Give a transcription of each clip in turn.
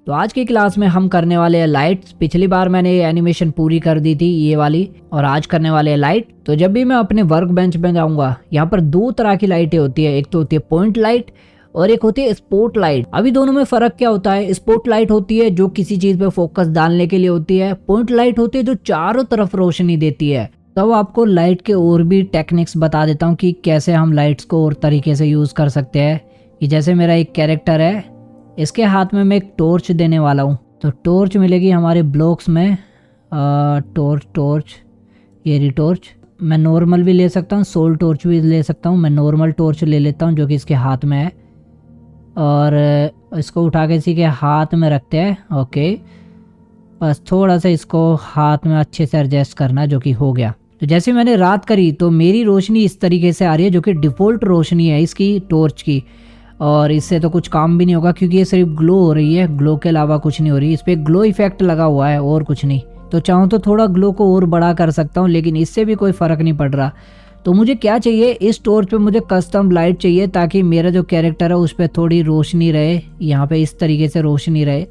तो आज की क्लास में हम करने वाले हैं लाइट्स। पिछली बार मैंने ये एनिमेशन पूरी कर दी थी ये वाली, और आज करने वाले हैं लाइट। तो जब भी मैं अपने वर्क बेंच में जाऊंगा, यहाँ पर दो तरह की लाइटें होती है। एक तो होती है पॉइंट लाइट और एक होती है स्पॉट लाइट। अभी दोनों में फर्क क्या होता है? स्पॉट लाइट होती है जो किसी चीज पे फोकस डालने के लिए होती है। पॉइंट लाइट होती है जो चारों तरफ रोशनी देती है। तो आपको लाइट के और भी टेक्निक्स बता देता हूँ कि कैसे हम लाइट्स को और तरीके से यूज कर सकते हैं। कि जैसे मेरा एक कैरेक्टर है, इसके हाथ में मैं एक टॉर्च देने वाला हूँ। तो टॉर्च मिलेगी हमारे ब्लॉक्स में। टॉर्च ये रही टॉर्च। मैं नॉर्मल भी ले सकता हूँ, सोल टॉर्च भी ले सकता हूँ। मैं नॉर्मल टॉर्च ले लेता हूँ जो कि इसके हाथ में है, और इसको उठा के इसी के हाथ में रखते हैं। ओके, बस थोड़ा सा इसको हाथ में अच्छे से एडजस्ट करना, जो कि हो गया। तो जैसे मैंने रात करी तो मेरी रोशनी इस तरीके से आ रही है, जो कि डिफ़ॉल्ट रोशनी है इसकी टॉर्च की। और इससे तो कुछ काम भी नहीं होगा क्योंकि ये सिर्फ ग्लो हो रही है, ग्लो के अलावा कुछ नहीं हो रही। इस पर ग्लो इफेक्ट लगा हुआ है और कुछ नहीं। तो चाहूँ तो थोड़ा ग्लो को और बड़ा कर सकता हूँ, लेकिन इससे भी कोई फ़र्क नहीं पड़ रहा। तो मुझे क्या चाहिए, इस टॉर्च पे मुझे कस्टम लाइट चाहिए ताकि मेरा जो कैरेक्टर है उस पर थोड़ी रोशनी रहे, यहाँ पे इस तरीके से रोशनी रहे।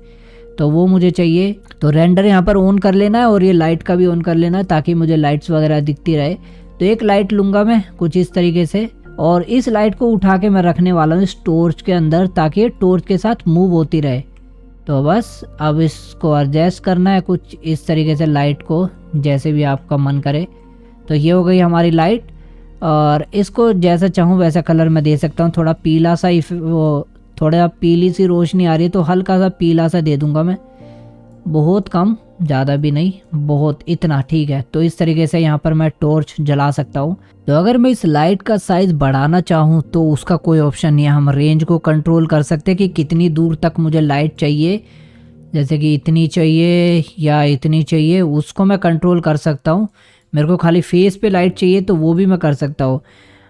तो वो मुझे चाहिए। तो रेंडर यहाँ पर ऑन कर लेना है और ये लाइट का भी ऑन कर लेना है ताकि मुझे लाइट्स वगैरह दिखती रहे। तो एक लाइट लूँगा मैं कुछ इस तरीके से, और इस लाइट को उठा के मैं रखने वाला हूँ इस टॉर्च के अंदर ताकि टॉर्च के साथ मूव होती रहे। तो बस अब इसको एडजस्ट करना है कुछ इस तरीके से, लाइट को जैसे भी आपका मन करे। तो ये हो गई हमारी लाइट, और इसको जैसा चाहूँ वैसा कलर मैं दे सकता हूँ। थोड़ा पीला सा वो थोड़ा पीली सी रोशनी आ रही है तो हल्का सा पीला सा दे दूंगा मैं, बहुत कम, ज़्यादा भी नहीं, बहुत इतना ठीक है। तो इस तरीके से यहाँ पर मैं टॉर्च जला सकता हूँ। तो अगर मैं इस लाइट का साइज़ बढ़ाना चाहूँ तो उसका कोई ऑप्शन नहीं है। हम रेंज को कंट्रोल कर सकते हैं कि कितनी दूर तक मुझे लाइट चाहिए, जैसे कि इतनी चाहिए या इतनी चाहिए, उसको मैं कंट्रोल कर सकता हूँ। मेरे को खाली फेस पे लाइट चाहिए तो वो भी मैं कर सकता हूँ।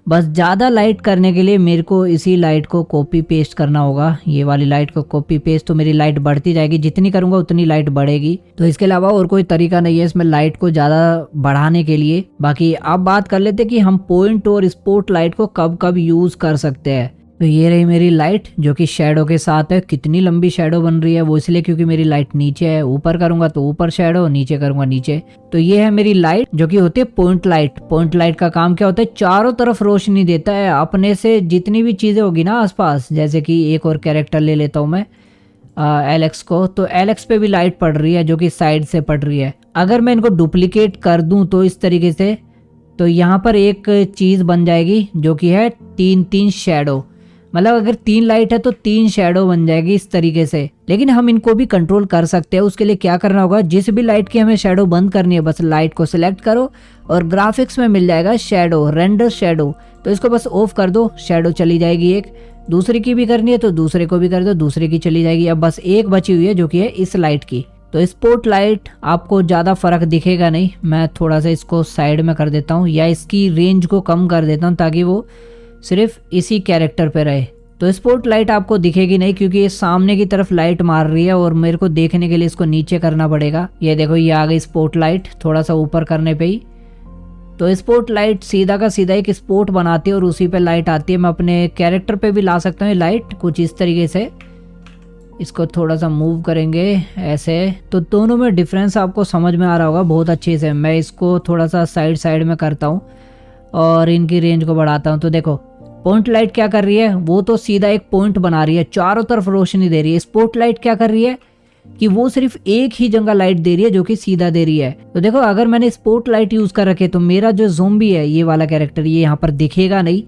बस ज़्यादा लाइट करने के लिए मेरे को इसी लाइट को कॉपी पेस्ट करना होगा। ये वाली लाइट को कॉपी पेस्ट, तो मेरी लाइट बढ़ती जाएगी, जितनी करूँगा उतनी लाइट बढ़ेगी। तो इसके अलावा और कोई तरीका नहीं है इसमें लाइट को ज़्यादा बढ़ाने के लिए। बाकी अब बात कर लेते हैं कि हम पॉइंट और स्पॉट लाइट को कब कब यूज़ कर सकते हैं। तो ये रही मेरी लाइट जो कि शैडो के साथ है। कितनी लंबी शैडो बन रही है वो इसलिए क्योंकि मेरी लाइट नीचे है। ऊपर करूंगा तो ऊपर शैडो, नीचे करूंगा नीचे। तो ये है मेरी लाइट जो कि होती है पॉइंट लाइट। पॉइंट लाइट का काम क्या होता है? चारों तरफ रोशनी देता है अपने से जितनी भी चीज़ें होगी ना आसपास। जैसे कि एक और कैरेक्टर ले लेता हूँ मैं, एलेक्स को। तो एलेक्स पे भी लाइट पड़ रही है जो कि साइड से पड़ रही है। अगर मैं इनको डुप्लीकेट कर दूँ तो इस तरीके से, तो यहाँ पर एक चीज़ बन जाएगी जो कि है 3-3 शैडो। मतलब अगर 3 लाइट है तो 3 शैडो बन जाएगी इस तरीके से। लेकिन हम इनको भी कंट्रोल कर सकते हैं। उसके लिए क्या करना होगा, जिस भी लाइट की हमें शैडो बंद करनी है, बस लाइट को सिलेक्ट करो और ग्राफिक्स में मिल जाएगा शैडो, रेंडर शैडो। तो इसको बस ऑफ कर दो, शैडो चली जाएगी एक। दूसरे की भी करनी है तो दूसरे को भी कर दो, दूसरे की चली जाएगी। अब बस एक बची हुई है जो कि है इस लाइट की। तो स्पॉट लाइट आपको ज़्यादा फर्क दिखेगा नहीं। मैं थोड़ा सा इसको साइड में कर देता हूँ या इसकी रेंज को कम कर देता हूँ ताकि वो सिर्फ इसी कैरेक्टर पे रहे। तो स्पॉट लाइट आपको दिखेगी नहीं क्योंकि ये सामने की तरफ लाइट मार रही है और मेरे को देखने के लिए इसको नीचे करना पड़ेगा। ये देखो ये आ गई स्पॉट लाइट, थोड़ा सा ऊपर करने पे ही। तो स्पॉट लाइट सीधा का सीधा एक स्पॉट बनाती है और उसी पे लाइट आती है। मैं अपने कैरेक्टर पे भी ला सकता हूँ लाइट कुछ इस तरीके से। इसको थोड़ा सा मूव करेंगे ऐसे, तो दोनों में डिफरेंस आपको समझ में आ रहा होगा बहुत अच्छे से। मैं इसको थोड़ा सा साइड साइड में करता हूँ और इनकी रेंज को बढ़ाता हूँ। तो देखो पॉइंट लाइट क्या कर रही है, वो तो सीधा एक पॉइंट बना रही है, चारों तरफ रोशनी दे रही है। स्पॉट लाइट क्या कर रही है कि वो सिर्फ एक ही जगह लाइट दे रही है जो कि सीधा दे रही है। तो देखो अगर मैंने स्पॉट लाइट यूज कर रखे तो मेरा जो ज़ोंबी है ये वाला कैरेक्टर, ये यहाँ पर दिखेगा नहीं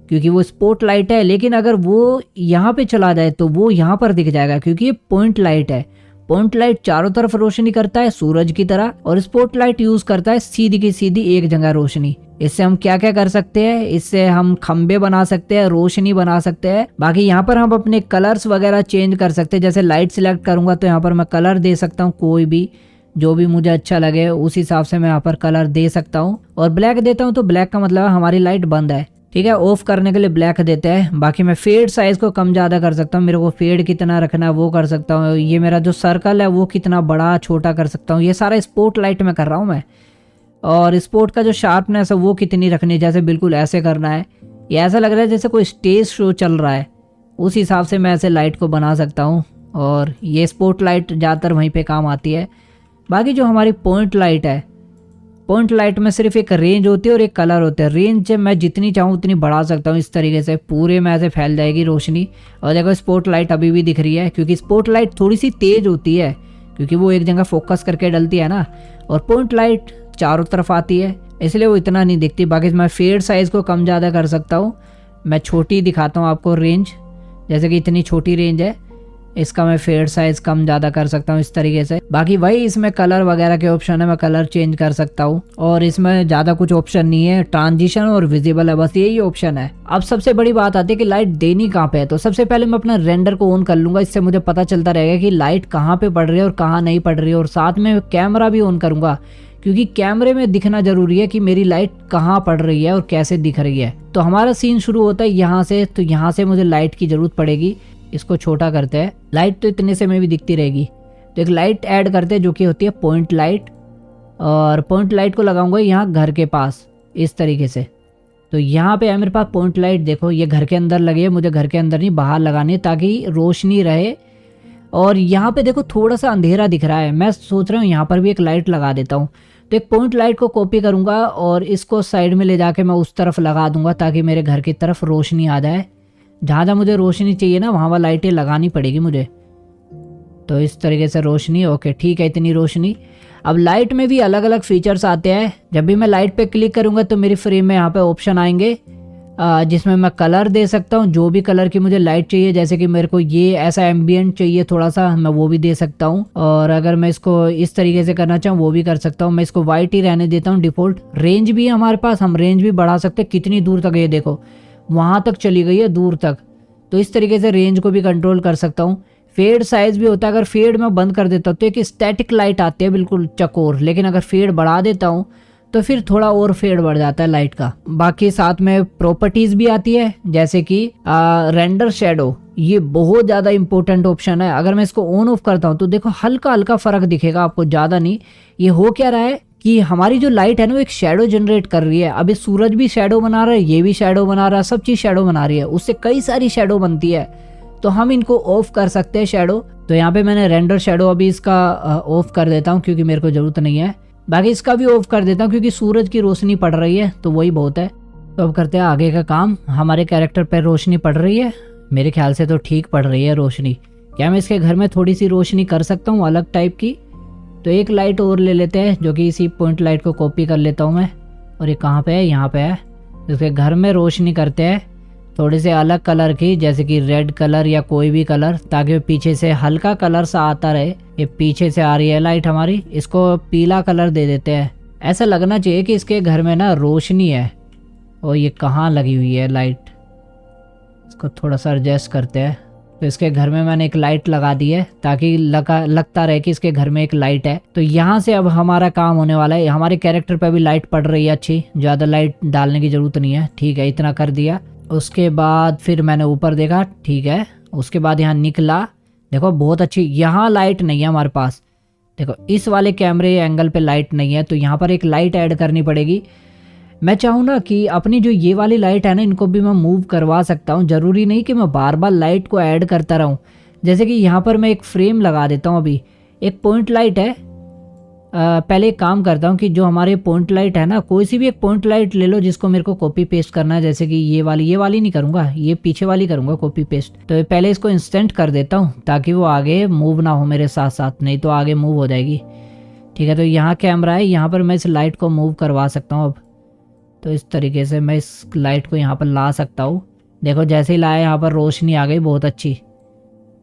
क्योंकि वो स्पॉट लाइट है। लेकिन अगर वो यहाँ पे चला जाए तो वो यहाँ पर दिख जाएगा क्योंकि ये पॉइंट लाइट है। पॉइंट लाइट चारों तरफ रोशनी करता है सूरज की तरह, और स्पॉट लाइट यूज करता है सीधी की सीधी एक जगह रोशनी। इससे हम क्या क्या कर सकते हैं, इससे हम खंबे बना सकते हैं, रोशनी बना सकते हैं। बाकी यहाँ पर हम अपने कलर्स वगैरह चेंज कर सकते हैं। जैसे लाइट सिलेक्ट करूंगा तो यहाँ पर मैं कलर दे सकता हूँ, कोई भी जो भी मुझे अच्छा लगे उस हिसाब से मैं यहाँ पर कलर दे सकता हूँ। और ब्लैक देता हूँ तो ब्लैक का मतलब हमारी लाइट बंद है, ठीक है। ऑफ करने के लिए ब्लैक देते हैं। बाकी मैं फेड साइज को कम ज़्यादा कर सकता हूँ, मेरे को फेड कितना रखना है वो कर सकता हूँ। ये मेरा जो सर्कल है वो कितना बड़ा छोटा कर सकता हूँ। ये सारा स्पॉट लाइट में कर रहा हूँ मैं। और स्पॉट का जो शार्पनेस है वो कितनी रखनी है, जैसे बिल्कुल ऐसे करना है। ये ऐसा लग रहा है जैसे कोई स्टेज शो चल रहा है, उस हिसाब से मैं ऐसे लाइट को बना सकता हूँ। और ये स्पॉट लाइट ज़्यादातर वहीं पे काम आती है। बाकी जो हमारी पॉइंट लाइट है, पॉइंट लाइट में सिर्फ एक रेंज होती है और एक कलर होता है। रेंज मैं जितनी चाहूँ उतनी बढ़ा सकता हूँ, इस तरीके से पूरे में ऐसे फैल जाएगी रोशनी। और देखो स्पॉट लाइट अभी भी दिख रही है, क्योंकि स्पॉट लाइट थोड़ी सी तेज़ होती है क्योंकि वो एक जगह फोकस करके डलती है ना, और पॉइंट लाइट चारों तरफ आती है, इसलिए वो इतना नहीं दिखती। बाकी मैं फेड साइज़ को कम ज़्यादा कर सकता हूँ। मैं छोटी दिखाता हूँ आपको रेंज, जैसे कि इतनी छोटी रेंज है, इसका मैं फेड साइज़ कम ज़्यादा कर सकता हूँ इस तरीके से। बाकी वही इसमें कलर वगैरह के ऑप्शन है, मैं कलर चेंज कर सकता हूँ। और इसमें ज़्यादा कुछ ऑप्शन नहीं है, ट्रांजिशन और विजिबल है, बस यही ऑप्शन है। अब सबसे बड़ी बात आती है कि लाइट देनी कहाँ पे है। तो सबसे पहले मैं अपना रेंडर को ऑन कर लूँगा, इससे मुझे पता चलता रहेगा कि लाइट कहाँ पे पड़ रही है और कहाँ नहीं पड़ रही है। और साथ में कैमरा भी ऑन करूँगा, क्योंकि कैमरे में दिखना जरूरी है कि मेरी लाइट कहाँ पड़ रही है और कैसे दिख रही है। तो हमारा सीन शुरू होता है यहाँ से, तो यहाँ से मुझे लाइट की ज़रूरत पड़ेगी। इसको छोटा करते हैं, लाइट तो इतने से में भी दिखती रहेगी। तो एक लाइट ऐड करते हैं जो कि होती है पॉइंट लाइट, और पॉइंट लाइट को लगाऊंगा यहाँ घर के पास इस तरीके से। तो यहाँ पे है मेरे पास पॉइंट लाइट, देखो ये घर के अंदर लगी है, मुझे घर के अंदर नहीं बाहर लगानी है ताकि रोशनी रहे। और यहाँ पे देखो थोड़ा सा अंधेरा दिख रहा है, मैं सोच रहा हूँ यहाँ पर भी एक लाइट लगा देता हूँ। तो एक पॉइंट लाइट को कॉपी करूँगा और इसको साइड में ले जाके मैं उस तरफ लगा दूंगा ताकि मेरे घर की तरफ रोशनी आ जाए। जहाँ जहाँ मुझे रोशनी चाहिए ना वहाँ लाइटें लगानी पड़ेगी मुझे। तो इस तरीके से रोशनी, ओके ठीक है, इतनी रोशनी। अब लाइट में भी अलग अलग फीचर्स आते हैं। जब भी मैं लाइट पे क्लिक करूँगा तो मेरी फ्रेम में यहाँ पे ऑप्शन आएंगे जिसमें मैं कलर दे सकता हूँ, जो भी कलर की मुझे लाइट चाहिए। जैसे कि मेरे को ये ऐसा एम्बियंट चाहिए थोड़ा सा, मैं वो भी दे सकता हूँ। और अगर मैं इसको इस तरीके से करना चाहूँ वो भी कर सकता हूँ। मैं इसको वाइट ही रहने देता हूँ डिफ़ॉल्ट। रेंज भी है हमारे पास, हम रेंज भी बढ़ा सकते हैं कितनी दूर तक, ये देखो वहाँ तक चली गई है दूर तक। तो इस तरीके से रेंज को भी कंट्रोल कर सकता हूँ। फेड साइज भी होता है, अगर फेड मैं बंद कर देता हूँ तो एक स्टैटिक लाइट आती है बिल्कुल चकोर, लेकिन अगर फेड बढ़ा देता हूँ तो फिर थोड़ा और फेड बढ़ जाता है लाइट का। बाकी साथ में प्रॉपर्टीज भी आती है, जैसे कि रेंडर शेडो, ये बहुत ज़्यादा इंपॉर्टेंट ऑप्शन है। अगर मैं इसको ऑन ऑफ करता हूँ तो देखो हल्का हल्का फर्क दिखेगा आपको, ज़्यादा नहीं। ये हो क्या रहा है कि हमारी जो लाइट है ना वो एक शेडो जनरेट कर रही है। अभी सूरज भी शेडो बना रहा है, ये भी शेडो बना रहा है, सब चीज़ शेडो बना रही है, उससे कई सारी शेडो बनती है। तो हम इनको ऑफ कर सकते हैं शेडो। तो यहाँ पे मैंने रेंडर शेडो अभी इसका ऑफ कर देता हूँ क्योंकि मेरे को ज़रूरत नहीं है। बाकी इसका भी ऑफ कर देता हूँ क्योंकि सूरज की रोशनी पड़ रही है तो वही बहुत है। तो अब करते हैं आगे का काम। हमारे कैरेक्टर पर रोशनी पड़ रही है, मेरे ख्याल से तो ठीक पड़ रही है रोशनी। क्या मैं इसके घर में थोड़ी सी रोशनी कर सकता हूँ अलग टाइप की? तो एक लाइट और ले लेते हैं, जो कि इसी पॉइंट लाइट को कॉपी कर लेता हूँ मैं। और ये कहाँ पे है? यहाँ पे है। इसके घर में रोशनी करते हैं थोड़ी से अलग कलर की, जैसे कि रेड कलर या कोई भी कलर, ताकि पीछे से हल्का कलर सा आता रहे। ये पीछे से आ रही है लाइट हमारी, इसको पीला कलर दे देते हैं। ऐसा लगना चाहिए कि इसके घर में ना रोशनी है। और ये कहाँ लगी हुई है लाइट, इसको थोड़ा सा एडजस्ट करते हैं। तो इसके घर में मैंने एक लाइट लगा दी है ताकि लगता रहे कि इसके घर में एक लाइट है। तो यहाँ से अब हमारा काम होने वाला है। हमारे कैरेक्टर पे भी लाइट पड़ रही है अच्छी, ज़्यादा लाइट डालने की ज़रूरत नहीं है। ठीक है, इतना कर दिया। उसके बाद फिर मैंने ऊपर देखा, ठीक है। उसके बाद यहाँ निकला, देखो बहुत अच्छी। यहाँ लाइट नहीं है हमारे पास, देखो इस वाले कैमरे एंगल पे लाइट नहीं है, तो यहाँ पर एक लाइट ऐड करनी पड़ेगी। मैं चाहूँ ना कि अपनी जो ये वाली लाइट है ना, इनको भी मैं मूव करवा सकता हूँ। ज़रूरी नहीं कि मैं बार बार लाइट को ऐड करता रहूँ। जैसे कि यहाँ पर मैं एक फ्रेम लगा देता हूँ। अभी एक पॉइंट लाइट है, पहले एक काम करता हूँ कि जो हमारे पॉइंट लाइट है ना, कोई सी भी एक पॉइंट लाइट ले लो जिसको मेरे को कॉपी पेस्ट करना है। जैसे कि ये वाली नहीं करूँगा, ये पीछे वाली करूँगा कॉपी पेस्ट। तो पहले इसको इंस्टेंट कर देता हूँ ताकि वो आगे मूव ना हो मेरे साथ साथ, नहीं तो आगे मूव हो जाएगी। ठीक है, तो यहाँ कैमरा है, यहाँ पर मैं इस लाइट को मूव करवा सकता हूँ अब। तो इस तरीके से मैं इस लाइट को यहाँ पर ला सकता हूँ। देखो जैसे ही लाया यहाँ पर रोशनी आ गई, बहुत अच्छी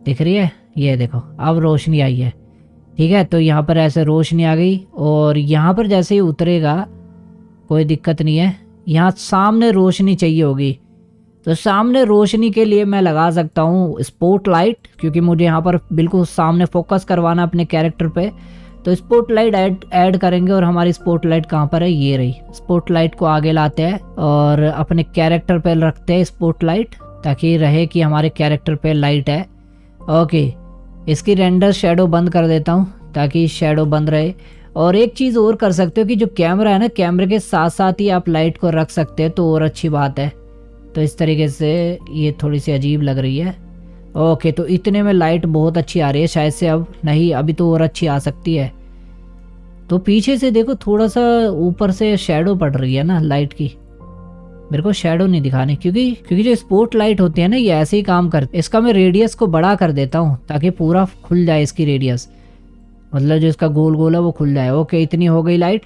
दिख रही है। ये देखो अब रोशनी आई है। ठीक है, तो यहाँ पर ऐसे रोशनी आ गई। और यहाँ पर जैसे ही उतरेगा कोई दिक्कत नहीं है। यहाँ सामने रोशनी चाहिए होगी, तो सामने रोशनी के लिए मैं लगा सकता हूँ स्पॉट लाइट, क्योंकि मुझे यहाँ पर बिल्कुल सामने फोकस करवाना अपने कैरेक्टर पे। तो स्पॉट लाइट ऐड करेंगे। और हमारी स्पॉट लाइट कहाँ पर है? ये रही। स्पॉट लाइट को आगे लाते हैं और अपने कैरेक्टर पे रखते हैं स्पॉट लाइट, ताकि रहे कि हमारे कैरेक्टर पे लाइट है। ओके, इसकी रेंडर शेडो बंद कर देता हूँ ताकि शेडो बंद रहे। और एक चीज़ और कर सकते हो कि जो कैमरा है ना, कैमरे के साथ साथ ही आप लाइट को रख सकते हैं, तो और अच्छी बात है। तो इस तरीके से ये थोड़ी सी अजीब लग रही है। ओके, तो इतने में लाइट बहुत अच्छी आ रही है शायद से, अब नहीं, अभी तो और अच्छी आ सकती है। तो पीछे से देखो थोड़ा सा ऊपर से शैडो पड़ रही है ना लाइट की, मेरे को शैडो नहीं दिखाने, क्योंकि जो स्पॉट लाइट होती है ना ये ऐसे ही काम करती है। इसका मैं रेडियस को बड़ा कर देता हूँ ताकि पूरा खुल जाए इसकी रेडियस, मतलब जो इसका गोल गोल है वो खुल जाए। ओके, इतनी हो गई लाइट।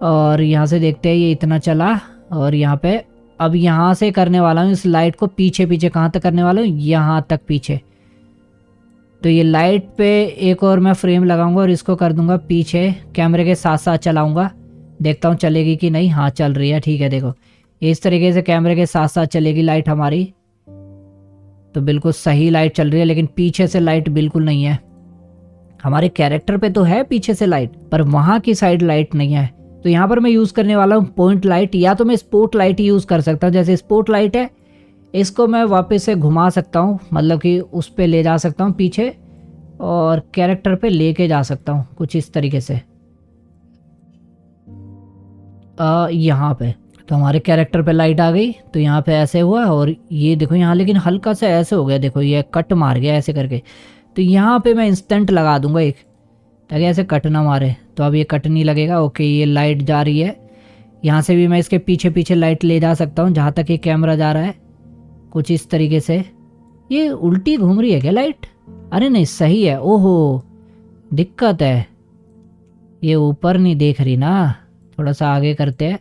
और यहाँ से देखते हैं ये इतना चला, और यहाँ पे अब यहाँ से करने वाला हूँ इस लाइट को पीछे पीछे, कहाँ तक करने वाला हूँ, यहाँ तक पीछे। तो ये लाइट पे एक और मैं फ्रेम लगाऊंगा और इसको कर दूंगा पीछे, कैमरे के साथ साथ चलाऊंगा, देखता हूँ चलेगी कि नहीं। हाँ चल रही है, ठीक है। देखो इस तरीके से कैमरे के साथ साथ चलेगी लाइट हमारी, तो बिल्कुल सही लाइट चल रही है। लेकिन पीछे से लाइट बिल्कुल नहीं है, हमारे कैरेक्टर पे तो है पीछे से लाइट, पर वहाँ की साइड लाइट नहीं है। तो यहाँ पर मैं यूज़ करने वाला हूँ पॉइंट लाइट, या तो मैं स्पॉट लाइट यूज़ कर सकता हूँ। जैसे स्पॉट लाइट है, इसको मैं वापस से घुमा सकता हूँ, मतलब कि उस पे ले जा सकता हूँ पीछे, और कैरेक्टर पे लेके जा सकता हूँ कुछ इस तरीके से यहाँ पे। तो हमारे कैरेक्टर पे लाइट आ गई, तो यहाँ पे ऐसे हुआ, और ये देखो यहाँ लेकिन हल्का सा ऐसे हो गया, देखो ये कट मार गया ऐसे करके। तो यहाँ पे मैं इंस्टेंट लगा दूंगा एक, ताकि ऐसे कट ना मारे। तो अब ये कट नहीं लगेगा। ओके, ये लाइट जा रही है, यहाँ से भी मैं इसके पीछे पीछे लाइट ले जा सकता हूँ जहाँ तक ये कैमरा जा रहा है, कुछ इस तरीके से। ये उल्टी घूम रही है क्या लाइट? अरे नहीं, सही है। ओहो, दिक्कत है, ये ऊपर नहीं देख रही ना, थोड़ा सा आगे करते हैं।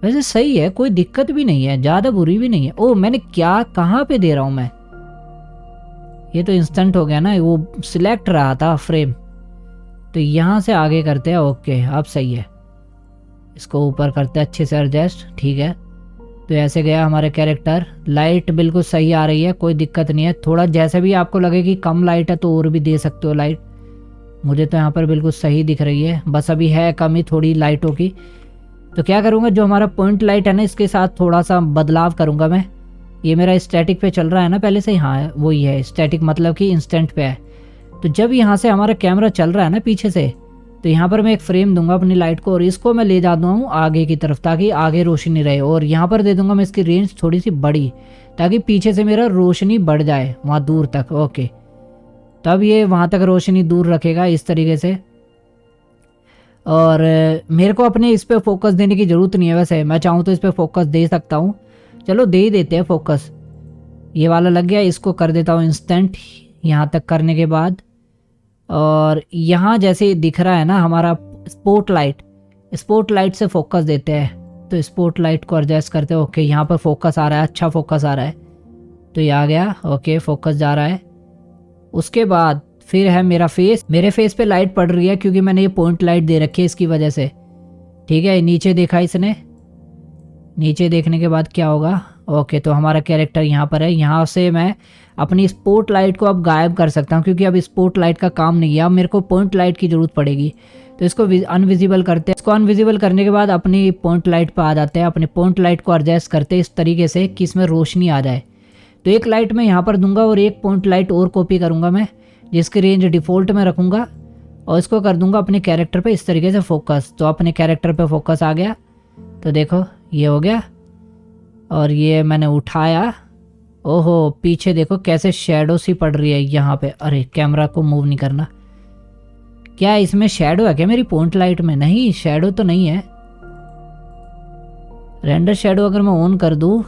वैसे सही है, कोई दिक्कत भी नहीं है, ज़्यादा बुरी भी नहीं है। ओ मैंने क्या, कहाँ पे दे रहा हूँ मैं, ये तो इंस्टेंट हो गया ना, वो सिलेक्ट रहा था फ्रेम। तो यहाँ से आगे करते हैं। ओके, अब सही है, इसको ऊपर करते हैं अच्छे से एडजस्ट, ठीक है। तो ऐसे गया हमारे कैरेक्टर, लाइट बिल्कुल सही आ रही है, कोई दिक्कत नहीं है। थोड़ा जैसे भी आपको लगे कि कम लाइट है तो और भी दे सकते हो लाइट, मुझे तो यहाँ पर बिल्कुल सही दिख रही है, बस अभी है कमी थोड़ी लाइटों की। तो क्या करूँगा, जो हमारा पॉइंट लाइट है ना इसके साथ थोड़ा सा बदलाव करूँगा मैं। ये मेरा स्टैटिक पे चल रहा है ना पहले से ही, हाँ वही है स्टैटिक, मतलब कि इंस्टेंट पे है। तो जब यहाँ से हमारा कैमरा चल रहा है ना पीछे से, तो यहाँ पर मैं एक फ्रेम दूंगा अपनी लाइट को, और इसको मैं ले जाता हूँ आगे की तरफ ताकि आगे रोशनी रहे, और यहाँ पर दे दूंगा मैं इसकी रेंज थोड़ी सी बड़ी, ताकि पीछे से मेरा रोशनी बढ़ जाए वहाँ दूर तक। ओके, तब ये वहाँ तक रोशनी दूर रखेगा इस तरीके से। और मेरे को अपने इस पे फोकस देने की ज़रूरत नहीं है, वैसे मैं चाहूँ तो इस पे फोकस दे सकता हूँ, चलो दे ही देते हैं फोकस। ये वाला लग गया, इसको कर देता हूँ इंस्टेंट यहाँ तक करने के बाद। और यहाँ जैसे दिख रहा है ना हमारा स्पॉट लाइट से फोकस देते हैं। तो स्पॉट लाइट को एडजस्ट करते हैं। ओके, यहाँ पर फोकस आ रहा है, अच्छा फोकस आ रहा है, तो ये आ गया। ओके, फोकस जा रहा है। उसके बाद फिर है मेरा फेस, मेरे फेस पे लाइट पड़ रही है क्योंकि मैंने ये पॉइंट लाइट दे रखी है इसकी वजह से, ठीक है। नीचे देखा इसने, नीचे देखने के बाद क्या होगा, ओके, तो हमारा कैरेक्टर यहाँ पर है। यहाँ से मैं अपनी स्पॉट लाइट को अब गायब कर सकता हूँ क्योंकि अब स्पॉट लाइट का काम नहीं है, अब मेरे को पॉइंट लाइट की ज़रूरत पड़ेगी। तो इसको अनविजिबल करते हैं। इसको अनविजिबल करने के बाद अपनी पॉइंट लाइट पर आ जाते हैं। अपने पॉइंट लाइट को एडजस्ट करते हैं इस तरीके से कि इसमें रोशनी आ जाए। तो एक लाइट मैं यहाँ पर दूंगा और एक पॉइंट लाइट और कॉपी करूँगा मैं, जिसकी रेंज डिफ़ॉल्ट में रखूँगा, और इसको कर दूंगा अपने कैरेक्टर पे इस तरीके से फोकस। तो अपने कैरेक्टर पे फोकस आ गया, तो देखो ये हो गया। और ये मैंने उठाया, ओहो पीछे देखो कैसे शैडो सी पड़ रही है यहाँ पे। अरे कैमरा को मूव नहीं करना, क्या इसमें शैडो है क्या मेरी पॉइंट लाइट में? नहीं, शैडो तो नहीं है। रेंडर शैडो अगर मैं ऑन कर दूँ,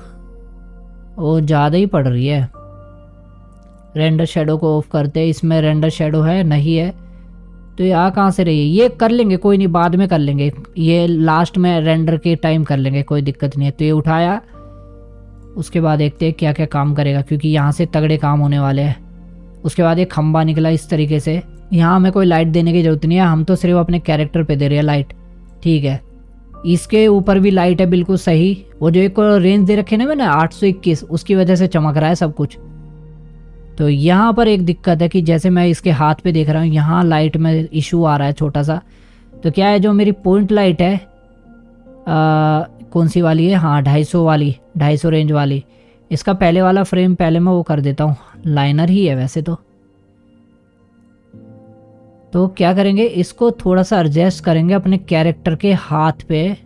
वो ज़्यादा ही पड़ रही है। रेंडर शैडो को ऑफ करते हैं, इसमें रेंडर शैडो है नहीं है, तो ये आ कहाँ से रही है? ये कर लेंगे, कोई नहीं, बाद में कर लेंगे, ये लास्ट में रेंडर के टाइम कर लेंगे, कोई दिक्कत नहीं है। तो ये उठाया, उसके बाद देखते हैं क्या क्या काम करेगा क्योंकि यहाँ से तगड़े काम होने वाले हैं। उसके बाद एक खंबा निकला इस तरीके से, यहाँ हमें कोई लाइट देने की जरूरत नहीं है, हम तो सिर्फ अपने कैरेक्टर पे दे रहे हैं लाइट, ठीक है। इसके ऊपर भी लाइट है बिल्कुल सही, वो जो एक रेंज दे रखे ना मैंने 821, उसकी वजह से चमक रहा है सब कुछ। तो यहाँ पर एक दिक्कत है कि जैसे मैं इसके हाथ पे देख रहा हूँ, यहाँ लाइट में इशू आ रहा है छोटा सा। तो क्या है, जो मेरी पॉइंट लाइट है कौन सी वाली है, हाँ 250 वाली, 250 रेंज वाली, इसका पहले वाला फ्रेम पहले मैं वो कर देता हूँ, लाइनर ही है वैसे तो क्या करेंगे, इसको थोड़ा सा एडजस्ट करेंगे अपने कैरेक्टर के हाथ पे।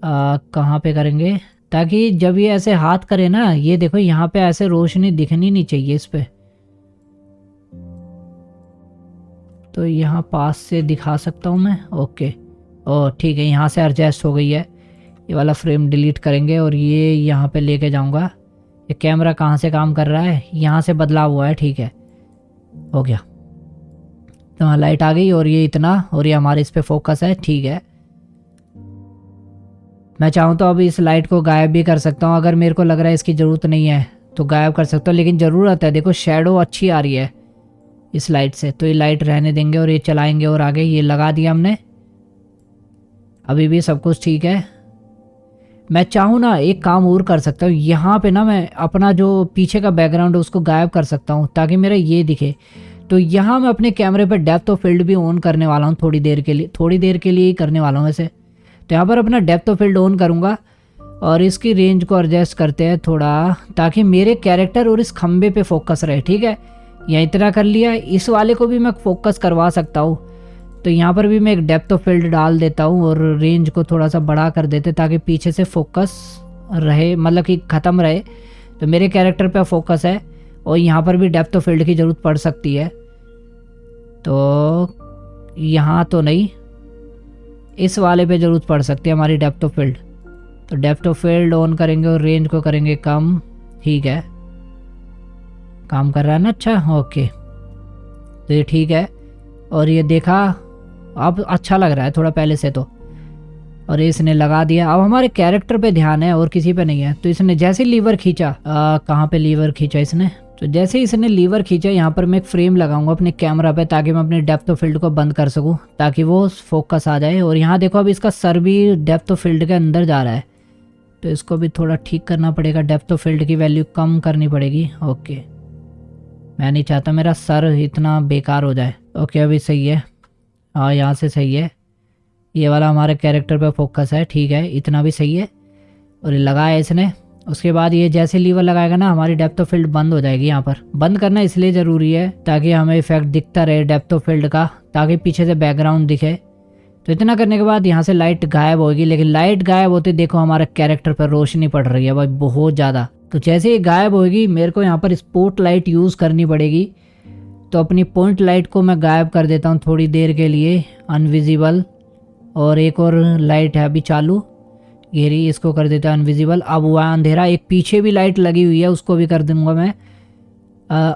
कहाँ पे करेंगे, ताकि जब ये ऐसे हाथ करे ना, ये देखो यहाँ पे ऐसे रोशनी दिखनी नहीं चाहिए इस पे। तो यहाँ पास से दिखा सकता हूँ मैं। ओके, ओ ठीक है, यहाँ से एडजस्ट हो गई है। ये वाला फ्रेम डिलीट करेंगे और ये यहाँ पे लेके जाऊँगा। ये कैमरा कहाँ से काम कर रहा है, यहाँ से बदलाव हुआ है, ठीक है, हो गया। तो वहाँ लाइट आ गई और ये इतना, और ये हमारे इस पे फोकस है, ठीक है। मैं चाहूँ तो अब इस लाइट को गायब भी कर सकता हूँ, अगर मेरे को लग रहा है इसकी ज़रूरत नहीं है तो गायब कर सकता हूँ, लेकिन ज़रूरत है। देखो शेडो अच्छी आ रही है इस लाइट से, तो ये लाइट रहने देंगे और ये चलाएंगे। और आगे ये लगा दिया हमने, अभी भी सब कुछ ठीक है। मैं चाहूँ ना एक काम और कर सकता हूँ, यहाँ पे ना मैं अपना जो पीछे का बैकग्राउंड है उसको गायब कर सकता हूँ ताकि मेरा ये दिखे। तो यहाँ मैं अपने कैमरे पे डेप्थ ऑफ फील्ड भी ऑन करने वाला हूँ थोड़ी देर के लिए ही करने वाला हूँ वैसे। तो यहाँ पर अपना डेप्थ ऑफ फील्ड ऑन करूँगा और इसकी रेंज को एडजस्ट करते हैं थोड़ा, ताकि मेरे कैरेक्टर और इस खंबे पे फोकस रहे, ठीक है। यहाँ इतना कर लिया। इस वाले को भी मैं फोकस करवा सकता हूँ, तो यहाँ पर भी मैं एक डेप्थ ऑफ फील्ड डाल देता हूँ और रेंज को थोड़ा सा बढ़ा कर देते ताकि पीछे से फोकस रहे, मतलब कि ख़त्म रहे। तो मेरे कैरेक्टर पे फोकस है और यहाँ पर भी डेप्थ ऑफ फील्ड की ज़रूरत पड़ सकती है। तो यहाँ तो नहीं, इस वाले पे ज़रूरत पड़ सकती है हमारी डेप्थ ऑफ फील्ड। तो डेप्थ ऑफ फील्ड ऑन करेंगे और रेंज को करेंगे कम, ठीक है। काम कर रहा है ना, अच्छा, ओके। तो ये ठीक है और ये देखा अब अच्छा लग रहा है थोड़ा पहले से तो। और इसने लगा दिया। अब हमारे कैरेक्टर पे ध्यान है और किसी पे नहीं है। तो इसने जैसे लीवर खींचा, कहाँ पे लीवर खींचा इसने, तो जैसे इसने लीवर खींचा यहाँ पर मैं एक फ्रेम लगाऊंगा अपने कैमरा पे ताकि मैं अपने डेप्थ ऑफ फील्ड को बंद कर सकूँ, ताकि वो फोकस आ जाए। और यहाँ देखो अब इसका सर भी डेप्थ ऑफ फील्ड के अंदर जा रहा है, तो इसको भी थोड़ा ठीक करना पड़ेगा, डेप्थ ऑफ फील्ड की वैल्यू कम करनी पड़ेगी। ओके, मैं नहीं चाहता मेरा सर इतना बेकार हो जाए। ओके अभी सही है, हाँ यहाँ से सही है। ये वाला हमारे कैरेक्टर पे फोकस है, ठीक है, इतना भी सही है। और ये लगाया इसने। उसके बाद ये जैसे लीवर लगाएगा ना हमारी डेप्थ ऑफ फील्ड बंद हो जाएगी। यहाँ पर बंद करना इसलिए ज़रूरी है ताकि हमें इफेक्ट दिखता रहे डेप्थ ऑफ फील्ड का, ताकि पीछे से बैकग्राउंड दिखे। तो इतना करने के बाद यहाँ से लाइट गायब होगी, लेकिन लाइट गायब होते देखो हमारे कैरेक्टर पर रोशनी पड़ रही है भाई बहुत ज़्यादा। तो जैसे ये गायब होगी मेरे को यहाँ पर स्पॉट लाइट यूज़ करनी पड़ेगी। तो अपनी पॉइंट लाइट को मैं गायब कर देता हूँ थोड़ी देर के लिए, अनविजिबल। और एक और लाइट है अभी चालू, ये रही, इसको कर देता है अनविजिबल। अब हुआ अंधेरा। एक पीछे भी लाइट लगी हुई है उसको भी कर दूंगा मैं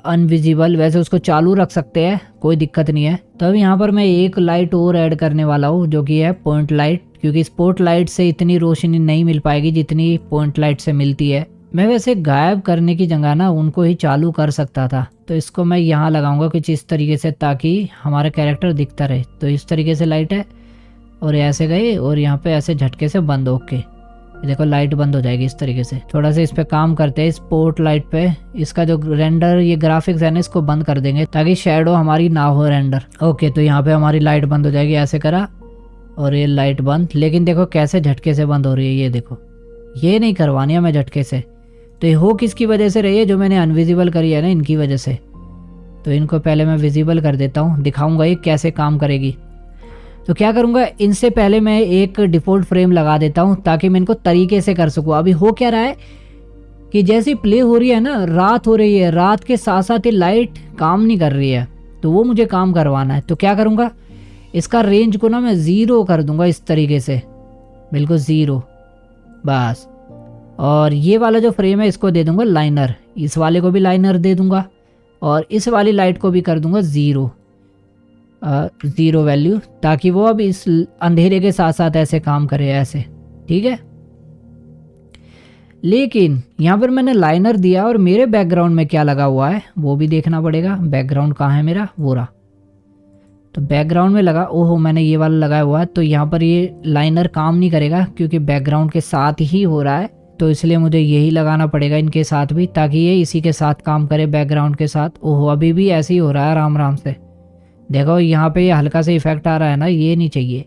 अनविजिबल। वैसे उसको चालू रख सकते हैं, कोई दिक्कत नहीं है। तो अब यहाँ पर मैं एक लाइट और ऐड करने वाला हूँ जो कि है पॉइंट लाइट, क्योंकि स्पॉट लाइट से इतनी रोशनी नहीं मिल पाएगी जितनी पॉइंट लाइट से मिलती है। मैं वैसे गायब करने की जगह ना उनको ही चालू कर सकता था, तो इसको मैं यहाँ लगाऊंगा कुछ इस तरीके से ताकि हमारा कैरेक्टर दिखता रहे। तो इस तरीके से लाइट है और ऐसे गए और यहाँ पे ऐसे झटके से बंद। ओके देखो लाइट बंद हो जाएगी इस तरीके से। थोड़ा सा इस पे काम करते हैं, स्पॉट लाइट पे। इसका जो रेंडर ये ग्राफिक्स है ना इसको बंद कर देंगे ताकि शेडो हमारी ना हो रेंडर। ओके तो यहाँ पे हमारी लाइट बंद हो जाएगी, ऐसे करा और ये लाइट बंद। लेकिन देखो कैसे झटके से बंद हो रही है, ये देखो, ये नहीं करवानी है मैं झटके से। तो ये हो किसकी वजह से रही है, जो मैंने अनविजिबल करी है ना इनकी वजह से। तो इनको पहले मैं विजिबल कर देता हूँ, दिखाऊंगा ये कैसे काम करेगी। तो क्या करूँगा, इनसे पहले मैं एक डिफ़ॉल्ट फ्रेम लगा देता हूँ ताकि मैं इनको तरीके से कर सकूँ। अभी हो क्या रहा है कि जैसी प्ले हो रही है ना, रात हो रही है, रात के साथ साथ ही लाइट काम नहीं कर रही है, तो वो मुझे काम करवाना है। तो क्या करूँगा, इसका रेंज को ना मैं 0 कर दूँगा इस तरीके से, बिल्कुल 0 बस। और ये वाला जो फ्रेम है इसको दे दूँगा लाइनर, इस वाले को भी लाइनर दे दूँगा और इस वाली लाइट को भी कर दूँगा 0 वैल्यू, ताकि वो अब इस अंधेरे के साथ साथ ऐसे काम करे, ऐसे, ठीक है। लेकिन यहाँ पर मैंने लाइनर दिया और मेरे बैकग्राउंड में क्या लगा हुआ है वो भी देखना पड़ेगा। बैकग्राउंड कहाँ है मेरा, वो रहा। तो बैकग्राउंड में लगा, ओहो मैंने ये वाला लगाया हुआ है, तो यहाँ पर ये लाइनर काम नहीं करेगा क्योंकि बैकग्राउंड के साथ ही हो रहा है। तो इसलिए मुझे यही लगाना पड़ेगा इनके साथ भी, ताकि ये इसी के साथ काम करे, बैकग्राउंड के साथ। ओहो अभी भी ऐसे ही हो रहा है आराम आराम से। देखो यहाँ पे ये हल्का सा इफेक्ट आ रहा है ना, ये नहीं चाहिए,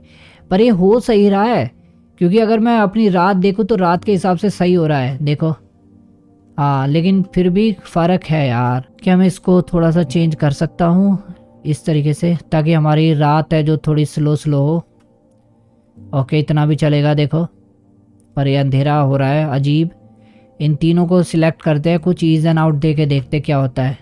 पर ये हो सही रहा है क्योंकि अगर मैं अपनी रात देखूँ तो रात के हिसाब से सही हो रहा है, देखो। हाँ लेकिन फिर भी फ़र्क है यार। क्या मैं इसको थोड़ा सा चेंज कर सकता हूँ इस तरीके से ताकि हमारी रात है जो थोड़ी स्लो स्लो हो। ओके इतना भी चलेगा, देखो पर ये अंधेरा हो रहा है अजीब। इन तीनों को सिलेक्ट करते हैं, कुछ ईज एंड आउट दे के देखते क्या होता है।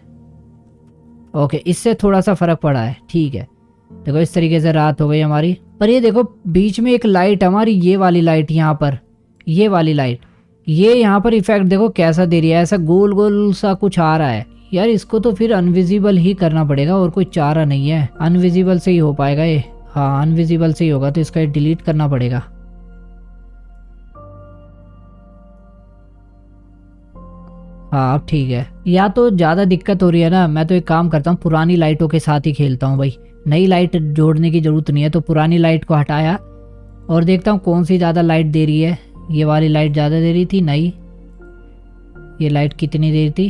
ओके, इससे थोड़ा सा फ़र्क पड़ा है, ठीक है। देखो इस तरीके से रात हो गई हमारी। पर ये देखो बीच में एक लाइट हमारी, ये वाली लाइट यहाँ पर, ये वाली लाइट, ये यहाँ पर इफेक्ट देखो कैसा दे रही है, ऐसा गोल गोल सा कुछ आ रहा है यार। इसको तो फिर अनविजिबल ही करना पड़ेगा, और कोई चारा नहीं है। अनविजिबल से ही हो पाएगा ये, हाँ अनविजिबल से ही होगा, तो इसका डिलीट करना पड़ेगा। हाँ अब ठीक है। या तो ज़्यादा दिक्कत हो रही है ना, मैं तो एक काम करता हूँ, पुरानी लाइटों के साथ ही खेलता हूँ भाई। नई लाइट जोड़ने की ज़रूरत नहीं है, तो पुरानी लाइट को हटाया और देखता हूँ कौन सी ज़्यादा लाइट दे रही है। ये वाली लाइट ज़्यादा दे रही थी, नहीं ये लाइट कितनी दे रही थी,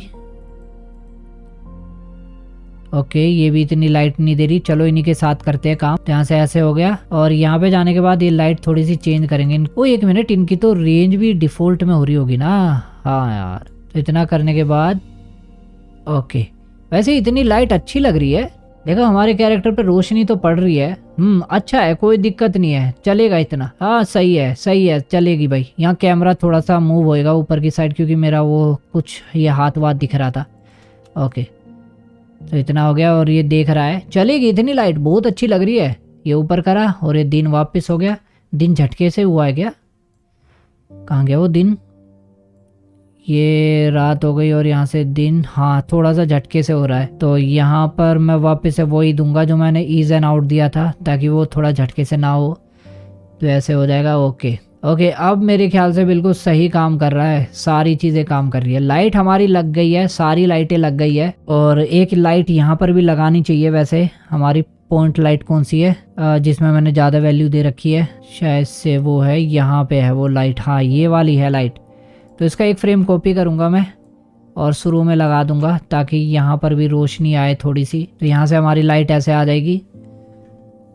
ओके ये भी इतनी लाइट नहीं दे रही। चलो इन्हीं के साथ करते हैं काम। यहाँ से ऐसे हो गया, और यहाँ पे जाने के बाद ये लाइट थोड़ी सी चेंज करेंगे। ओ एक मिनट, इनकी तो रेंज भी डिफ़ॉल्ट में हो रही होगी ना। हाँ यार, तो इतना करने के बाद ओके, वैसे इतनी लाइट अच्छी लग रही है। देखो हमारे कैरेक्टर पे रोशनी तो पड़ रही है। अच्छा है, कोई दिक्कत नहीं है, चलेगा इतना। हाँ सही है सही है, चलेगी भाई। यहाँ कैमरा थोड़ा सा मूव होएगा ऊपर की साइड, क्योंकि मेरा वो कुछ ये हाथ वाथ दिख रहा था। ओके तो इतना हो गया, और ये देख रहा है, चलेगी इतनी लाइट, बहुत अच्छी लग रही है। ये ऊपर करा और ये दिन वापस हो गया। दिन झटके से हुआ है क्या, कहाँ गया वो दिन, ये रात हो गई और यहाँ से दिन, हाँ थोड़ा सा झटके से हो रहा है। तो यहाँ पर मैं वापस से वही दूंगा जो मैंने ईज एंड आउट दिया था, ताकि वो थोड़ा झटके से ना हो। तो ऐसे हो जाएगा। ओके ओके, अब मेरे ख्याल से बिल्कुल सही काम कर रहा है, सारी चीज़ें काम कर रही है। लाइट हमारी लग गई है, सारी लाइटें लग गई है, और एक लाइट यहाँ पर भी लगानी चाहिए। वैसे हमारी पॉइंट लाइट कौन सी है जिसमें मैंने ज़्यादा वैल्यू दे रखी है, शायद से वो है यहाँ पे है वो लाइट, हाँ ये वाली है लाइट। तो इसका एक फ्रेम कॉपी करूँगा मैं और शुरू में लगा दूंगा, ताकि यहाँ पर भी रोशनी आए थोड़ी सी। तो यहाँ से हमारी लाइट ऐसे आ जाएगी,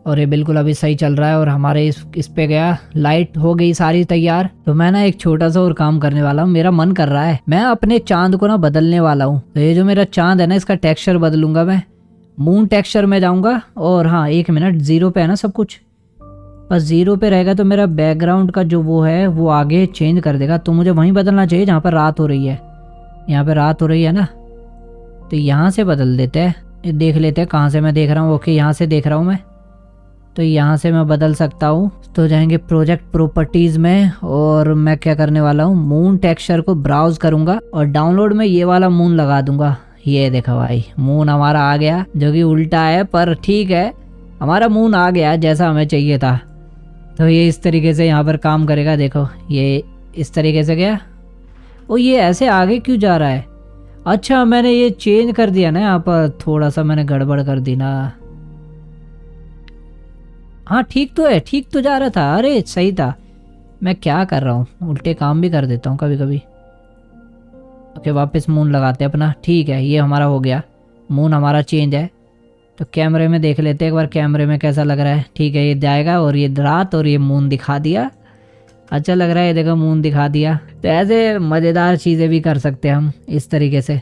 और ये बिल्कुल अभी सही चल रहा है। और हमारे इस पे गया, लाइट हो गई सारी तैयार। तो मैं ना एक छोटा सा और काम करने वाला हूँ, मेरा मन कर रहा है, मैं अपने चांद को ना बदलने वाला हूँ। तो ये जो मेरा चांद है ना, इसका टेक्सचर बदलूंगा मैं, मून टेक्सचर में जाऊंगा। और हाँ एक मिनट, जीरो पे है ना सब कुछ, बस जीरो पे रहेगा तो मेरा बैकग्राउंड का जो वो है वो आगे चेंज कर देगा। तो मुझे वहीं बदलना चाहिए जहाँ पर रात हो रही है। यहाँ पे रात हो रही है ना, तो यहाँ से बदल देते हैं, देख लेते हैं कहाँ से मैं देख रहा हूँ। ओके यहाँ से देख रहा हूँ मैं, तो यहाँ से मैं बदल सकता हूँ। तो जाएंगे प्रोजेक्ट प्रॉपर्टीज़ में, और मैं क्या करने वाला हूँ, मून टेक्सचर को ब्राउज करूँगा और डाउनलोड में ये वाला मून लगा दूंगा। ये देखो भाई, मून हमारा आ गया, जो कि उल्टा है पर ठीक है, हमारा मून आ गया जैसा हमें चाहिए था। तो ये इस तरीके से यहाँ पर काम करेगा। देखो ये इस तरीके से गया, ओ ये ऐसे आगे क्यों जा रहा है। अच्छा मैंने ये चेंज कर दिया ना, यहाँ पर थोड़ा सा मैंने गड़बड़ कर दी ना। हाँ ठीक तो है, ठीक तो जा रहा था, अरे सही था। मैं क्या कर रहा हूँ, उल्टे काम भी कर देता हूँ कभी कभी। ओके वापस मून लगाते हैं अपना, ठीक है ये हमारा हो गया, मून हमारा चेंज है। तो कैमरे में देख लेते हैं एक बार, कैमरे में कैसा लग रहा है। ठीक है ये जाएगा, और ये रात और ये मून दिखा दिया, अच्छा लग रहा है। ये देखो मून दिखा दिया। तो ऐसे मज़ेदार चीज़ें भी कर सकते हैं हम इस तरीके से।